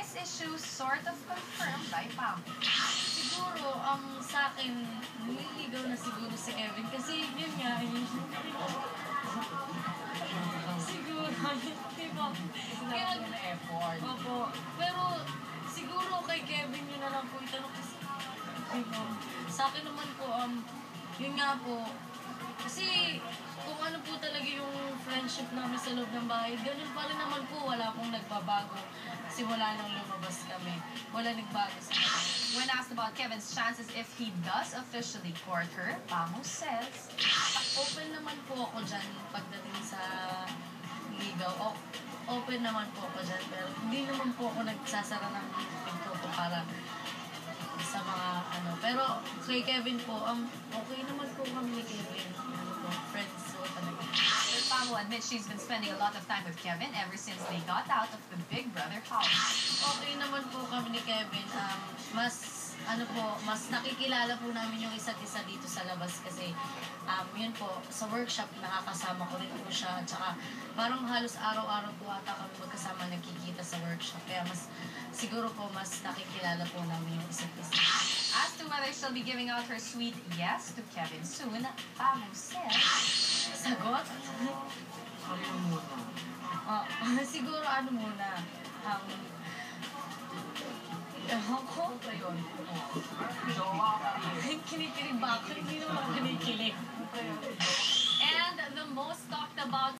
this issue sort of confirmed by Pam. Siguro, sa akin, nililigaw na siguro si Kevin kasi yun nga, siguro, di ba? Kaya, effort. opo. Pero, siguro kay Kevin yun na lang po itanong kasi, di ba? Sa akin naman po, yun nga po, kasi kung ano po talaga yung friendship namin sa loob ng bahay, ganun pa rin naman po, wala pong nagbabago. Kasi wala nang lumabas kami. Wala nagbago sa akin. When asked about Kevin's chances if he does officially court her, Pamu says, Open naman po ako dyan pagdating sa ligaw. Open naman po ako dyan, pero hindi naman po ako nagsasara ng pinto ko para sa mga ano. Pero kay Kevin po, okay naman po kami ni Kevin. Friends po talaga. Pamu admits she's been spending a lot of time with Kevin ever since they got out of the Big Brother house. Okay naman po kami ni Kevin. Mas nakikilala po namin yung isa't isa dito sa labas kasi yun po, sa workshop nakakasama ko rin po siya. At saka parang halos araw-araw po ata kami magkasama nagkikita sa workshop. Kaya siguro po mas nakikilala po namin yung isa't isa. As to whether she'll be giving out her sweet yes to Kevin soon, Pamu says, Sagot? Siguro muna. Ako ba yun? Kinikilig ba ako? Hindi naman kinikilig. And the most talked about